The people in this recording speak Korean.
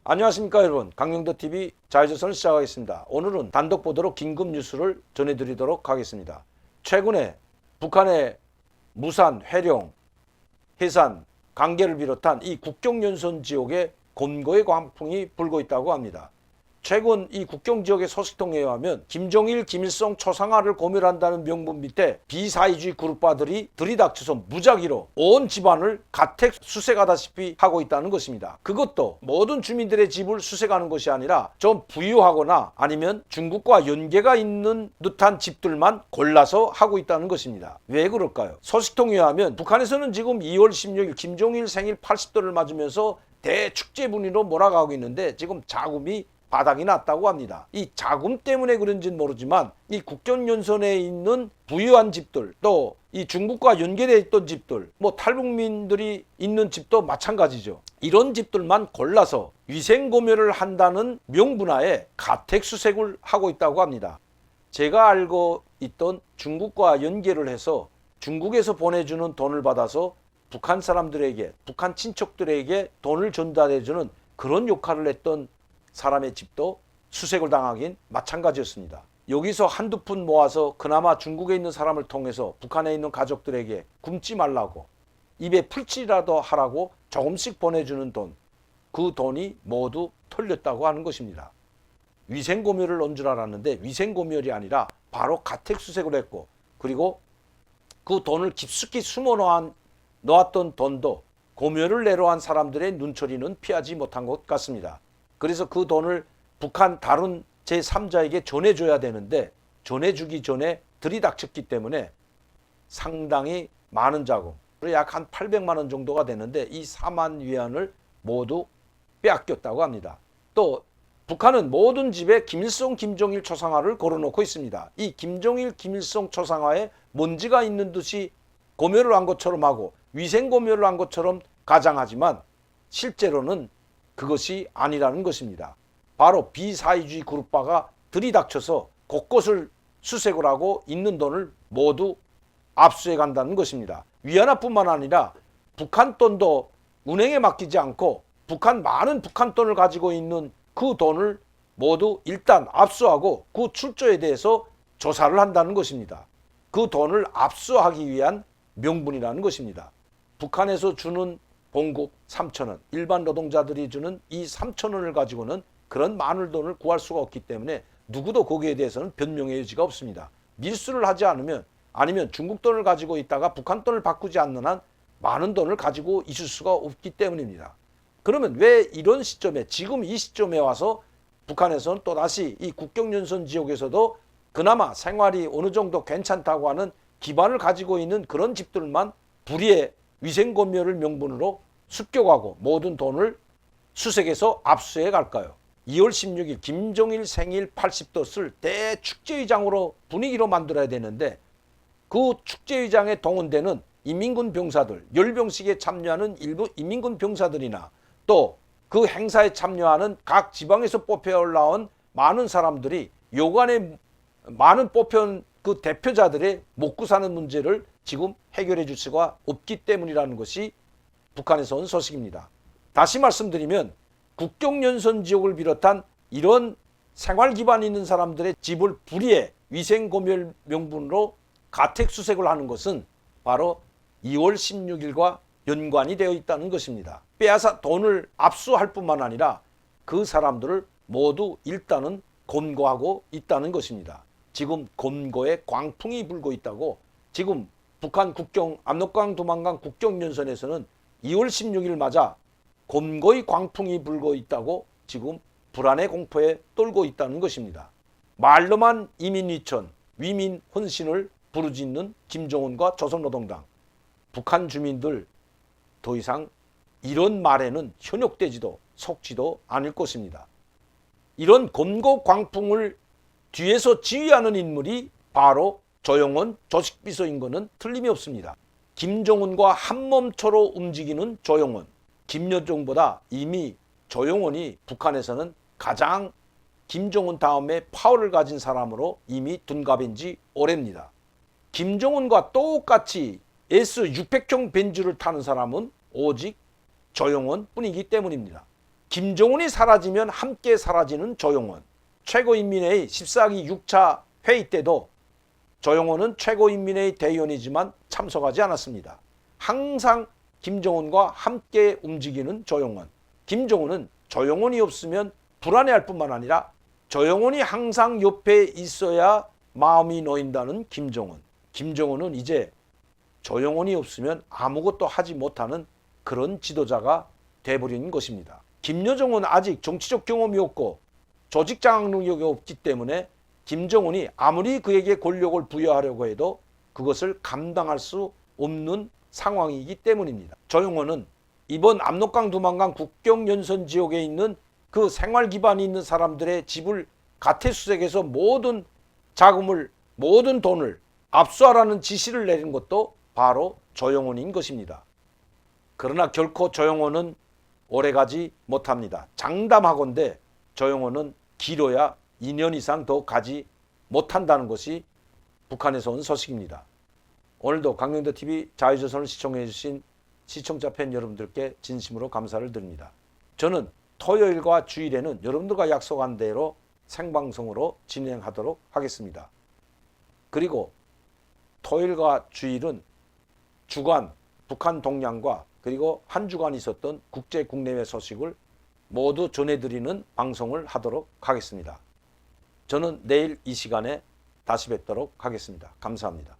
안녕하십니까 여러분, 강명도TV 자유조선을 시작하겠습니다. 오늘은 단독 보도로 긴급 뉴스를 전해드리도록 하겠습니다. 최근에 북한의 무산, 회룡, 해산, 강계를 비롯한 이 국경연선 지역에 곤고의 광풍이 불고 있다고 합니다. 최근 이 국경지역의 소식통에 의하면 김정일, 김일성 초상화를 고멸한다는 명분 밑에 비사회주의 그룹파들이 들이닥쳐서 무작위로 온 집안을 가택 수색하다시피 하고 있다는 것입니다. 그것도 모든 주민들의 집을 수색하는 것이 아니라 좀 부유하거나 아니면 중국과 연계가 있는 듯한 집들만 골라서 하고 있다는 것입니다. 왜 그럴까요? 소식통에 의하면 북한에서는 지금 2월 16일 김정일 생일 80도를 맞으면서 대축제 분위기로 몰아가고 있는데 지금 자금이 바닥이 났다고 합니다. 이 자금 때문에 그런지는 모르지만 이 국경연선에 있는 부유한 집들, 또 이 중국과 연계되어 있던 집들, 뭐 탈북민들이 있는 집도 마찬가지죠. 이런 집들만 골라서 위생검열을 한다는 명분하에 가택수색을 하고 있다고 합니다. 제가 알고 있던 중국과 연계를 해서 중국에서 보내주는 돈을 받아서 북한 사람들에게, 북한 친척들에게 돈을 전달해주는 그런 역할을 했던 사람의 집도 수색을 당하긴 마찬가지였습니다. 여기서 한두 푼 모아서 그나마 중국에 있는 사람을 통해서 북한에 있는 가족들에게 굶지 말라고, 입에 풀칠이라도 하라고 조금씩 보내주는 돈, 그 돈이 모두 털렸다고 하는 것입니다. 위생검열을 온 줄 알았는데 위생검열이 아니라 바로 가택수색을 했고, 그리고 그 돈을 깊숙이 숨어 놓았던 돈도 검열을 내러 한 사람들의 눈초리는 피하지 못한 것 같습니다. 그래서 그 돈을 북한 다른 제3자에게 전해줘야 되는데 전해주기 전에 들이닥쳤기 때문에 상당히 많은 자금, 약 한 800만 원 정도가 되는데 이 4만 위안을 모두 빼앗겼다고 합니다. 또 북한은 모든 집에 김일성, 김정일 초상화를 걸어놓고 있습니다. 이 김정일, 김일성 초상화에 먼지가 있는 듯이 검열을 한 것처럼 하고 위생검열을 한 것처럼 가장하지만 실제로는 그것이 아니라는 것입니다. 바로 비사회주의 그룹파가 들이닥쳐서 곳곳을 수색을 하고 있는 돈을 모두 압수해 간다는 것입니다. 위안화뿐만 아니라 북한 돈도 은행에 맡기지 않고 많은 북한 돈을 가지고 있는 그 돈을 모두 일단 압수하고 그 출처에 대해서 조사를 한다는 것입니다. 그 돈을 압수하기 위한 명분이라는 것입니다. 북한에서 주는 봉급 3,000원, 일반 노동자들이 주는 이 3,000원을 가지고는 그런 많은 돈을 구할 수가 없기 때문에 누구도 거기에 대해서는 변명의 여지가 없습니다. 밀수를 하지 않으면, 아니면 중국 돈을 가지고 있다가 북한 돈을 바꾸지 않는 한 많은 돈을 가지고 있을 수가 없기 때문입니다. 그러면 왜 이런 시점에, 지금 이 시점에 와서 북한에서는 또다시 이 국경연선 지역에서도 그나마 생활이 어느 정도 괜찮다고 하는 기반을 가지고 있는 그런 집들만 불의의 위생검열을 명분으로 습격하고 모든 돈을 수색해서 압수해 갈까요? 2월 16일 김정일 생일 80돛을 대축제의장으로 분위기로 만들어야 되는데 그 축제의장에 동원되는 인민군 병사들, 열병식에 참여하는 일부 인민군 병사들이나 또 그 행사에 참여하는 각 지방에서 뽑혀 올라온 많은 사람들이 요간에 많은 뽑혀온 그 대표자들의 먹고 사는 문제를 지금 해결해 줄 수가 없기 때문이라는 것이 북한에서 온 소식입니다. 다시 말씀드리면 국경연선 지역을 비롯한 이런 생활 기반 있는 사람들의 집을 불의의 위생검열 명분으로 가택수색을 하는 것은 바로 2월 16일과 연관이 되어 있다는 것입니다. 빼앗아 돈을 압수할 뿐만 아니라 그 사람들을 모두 일단은 검거하고 있다는 것입니다. 지금 검거의 광풍이 불고 있다고, 지금 북한 국경 압록강 두만강 국경연선에서는 2월 16일 맞아 검거의 광풍이 불고 있다고 지금 불안의 공포에 떨고 있다는 것입니다. 말로만 이민위천, 위민 혼신을 부르짖는 김정은과 조선노동당, 북한 주민들 더 이상 이런 말에는 현혹되지도 속지도 않을 것입니다. 이런 검거 광풍을 뒤에서 지휘하는 인물이 바로 조영원 조직비서인 것은 틀림이 없습니다. 김정은과 한몸처로 움직이는 조영원, 김여정보다 이미 조영원이 북한에서는 가장 김정은 다음에 파워를 가진 사람으로 이미 둔갑인 지 오래입니다. 김정은과 똑같이 S600형 벤츠를 타는 사람은 오직 조영원 뿐이기 때문입니다. 김정은이 사라지면 함께 사라지는 조용원. 최고인민회의 14기 6차 회의 때도 조용원은 최고인민회의 대의원이지만 참석하지 않았습니다. 항상 김정은과 함께 움직이는 조용원. 김정은은 조용원이 없으면 불안해할 뿐만 아니라 조용원이 항상 옆에 있어야 마음이 놓인다는 김정은. 김정은은 이제 조용원이 없으면 아무것도 하지 못하는 그런 지도자가 돼버린 것입니다. 김여정은 아직 정치적 경험이 없고 조직 장악 능력이 없기 때문에 김정은이 아무리 그에게 권력을 부여하려고 해도 그것을 감당할 수 없는 상황이기 때문입니다. 조용원은 이번 압록강 두만강 국경연선 지역에 있는 그 생활 기반이 있는 사람들의 집을 가태수색해서 모든 자금을, 모든 돈을 압수하라는 지시를 내린 것도 바로 조용원인 것입니다. 그러나 결코 조용원은 오래가지 못합니다. 장담하건대 조용원은 길어야 2년 이상 더 가지 못한다는 것이 북한에서 온 소식입니다. 오늘도 강명도TV 자유조선을 시청해 주신 시청자 팬 여러분들께 진심으로 감사를 드립니다. 저는 토요일과 주일에는 여러분들과 약속한 대로 생방송으로 진행하도록 하겠습니다. 그리고 토요일과 주일은 주간 북한 동향과 그리고 한 주간 있었던 국제 국내외 소식을 모두 전해드리는 방송을 하도록 하겠습니다. 저는 내일 이 시간에 다시 뵙도록 하겠습니다. 감사합니다.